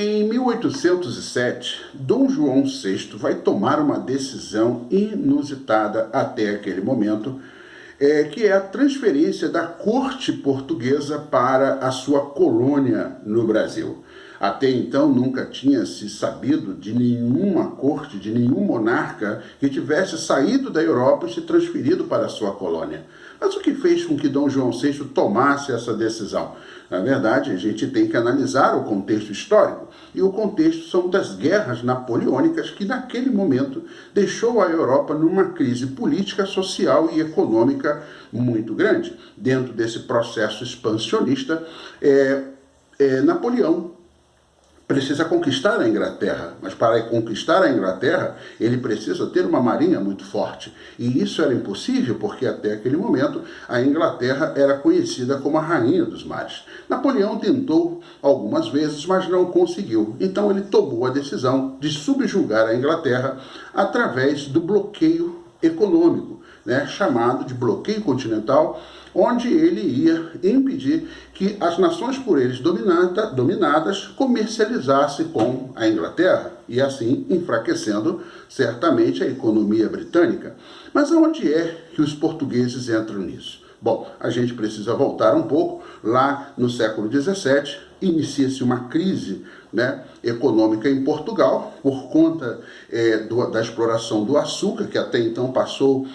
Em 1807, Dom João VI vai tomar uma decisão inusitada até aquele momento, que é a transferência da corte portuguesa para a sua colônia no Brasil. Até então nunca tinha se sabido de nenhuma corte, de nenhum monarca que tivesse saído da Europa e se transferido para a sua colônia. Mas o que fez com que Dom João VI tomasse essa decisão? Na verdade, a gente tem que analisar o contexto histórico, e o contexto são das guerras napoleônicas que naquele momento deixou a Europa numa crise política, social e econômica muito grande. Dentro desse processo expansionista, Napoleão precisa conquistar a Inglaterra, mas para conquistar a Inglaterra, ele precisa ter uma marinha muito forte. E isso era impossível, porque até aquele momento a Inglaterra era conhecida como a rainha dos mares. Napoleão tentou algumas vezes, mas não conseguiu. Então ele tomou a decisão de subjugar a Inglaterra através do bloqueio econômico, chamado de bloqueio continental, onde ele ia impedir que as nações por eles dominadas comercializassem com a Inglaterra, e assim enfraquecendo certamente a economia britânica. Mas aonde é que os portugueses entram nisso? Bom, a gente precisa voltar um pouco. Lá no século XVII, inicia-se uma crise econômica em Portugal, por conta da exploração do açúcar, que até então passou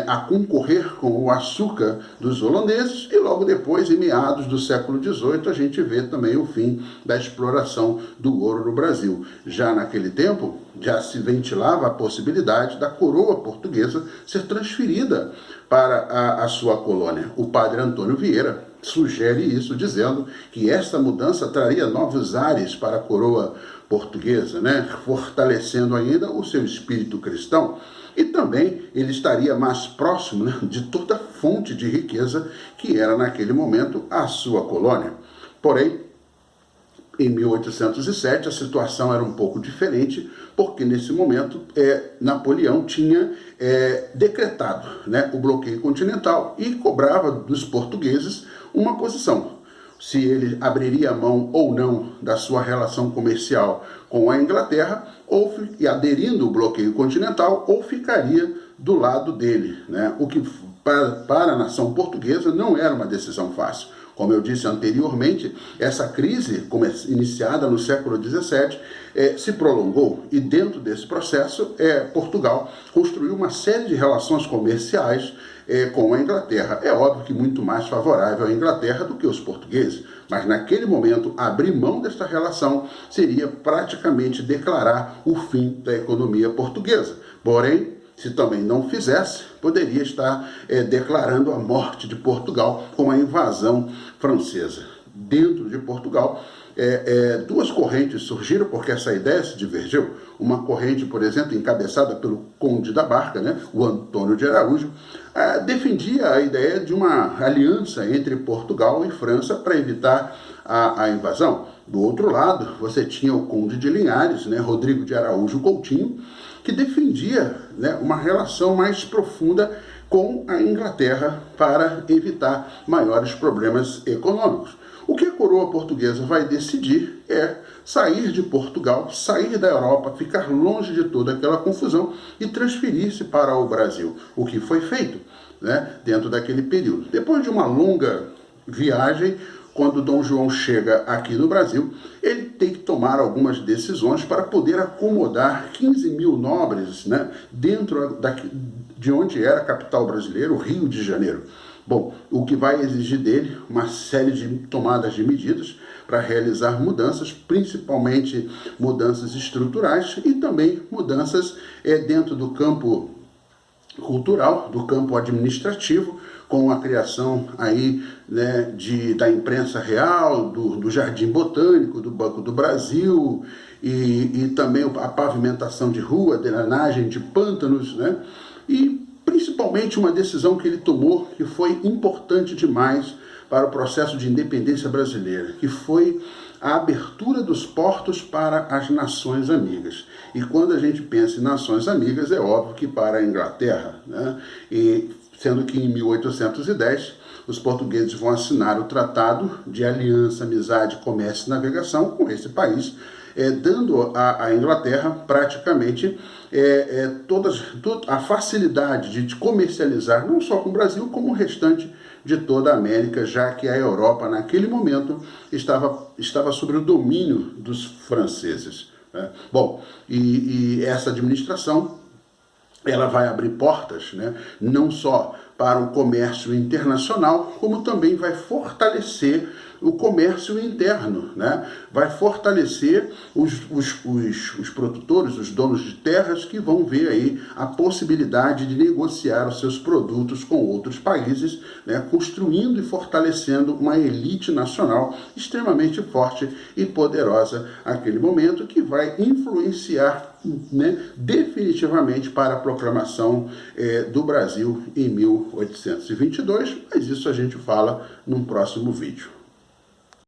a concorrer com o açúcar dos holandeses, e logo depois, em meados do século XVIII, a gente vê também o fim da exploração do ouro no Brasil. Já naquele tempo, já se ventilava a possibilidade da coroa portuguesa ser transferida para a sua colônia. O padre Antônio Vieira sugere isso, dizendo que esta mudança traria novos ares para a coroa portuguesa, fortalecendo ainda o seu espírito cristão. E também ele estaria mais próximo de toda a fonte de riqueza que era naquele momento a sua colônia. Porém, em 1807 a situação era um pouco diferente, porque nesse momento Napoleão tinha decretado o bloqueio continental e cobrava dos portugueses uma posição. Se ele abriria mão ou não da sua relação comercial com a Inglaterra, e aderindo ao bloqueio continental, ou ficaria do lado dele, o que para a nação portuguesa não era uma decisão fácil. Como eu disse anteriormente, essa crise, iniciada no século XVII, se prolongou, e dentro desse processo, Portugal construiu uma série de relações comerciais com a Inglaterra. É óbvio que muito mais favorável à Inglaterra do que os portugueses, mas naquele momento abrir mão desta relação seria praticamente declarar o fim da economia portuguesa. Porém, se também não fizesse, poderia estar declarando a morte de Portugal com a invasão francesa. Dentro de Portugal, duas correntes surgiram, porque essa ideia se divergiu. Uma corrente, por exemplo, encabeçada pelo Conde da Barca, o Antônio de Araújo, defendia a ideia de uma aliança entre Portugal e França para evitar a invasão. Do outro lado, você tinha o Conde de Linhares, Rodrigo de Araújo Coutinho, que defendia uma relação mais profunda com a Inglaterra para evitar maiores problemas econômicos. O que a coroa portuguesa vai decidir é sair de Portugal, sair da Europa, ficar longe de toda aquela confusão e transferir-se para o Brasil, o que foi feito dentro daquele período. Depois de uma longa viagem, quando Dom João chega aqui no Brasil, ele tem que tomar algumas decisões para poder acomodar 15 mil nobres dentro de onde era a capital brasileira, o Rio de Janeiro. Bom, o que vai exigir dele uma série de tomadas de medidas para realizar mudanças, principalmente mudanças estruturais e também mudanças dentro do campo cultural, do campo administrativo, com a criação aí da imprensa real, do Jardim Botânico, do Banco do Brasil, e também a pavimentação de rua, drenagem de pântanos, e principalmente uma decisão que ele tomou que foi importante demais para o processo de independência brasileira, que foi a abertura dos portos para as nações amigas. E quando a gente pensa em nações amigas, é óbvio que para a Inglaterra, e sendo que em 1810 os portugueses vão assinar o Tratado de Aliança, Amizade, Comércio e Navegação com esse país, dando à Inglaterra praticamente toda a facilidade de comercializar não só com o Brasil, como o restante de toda a América, já que a Europa, naquele momento, estava sob o domínio dos franceses. Né? Bom, e essa administração ela vai abrir portas, né, não só para o comércio internacional, como também vai fortalecer o comércio interno, né? Vai fortalecer os produtores, os donos de terras, que vão ver aí a possibilidade de negociar os seus produtos com outros países, né? Construindo e fortalecendo uma elite nacional extremamente forte e poderosa naquele momento, que vai influenciar, né, definitivamente para a proclamação do Brasil em 1822, mas isso a gente fala num próximo vídeo.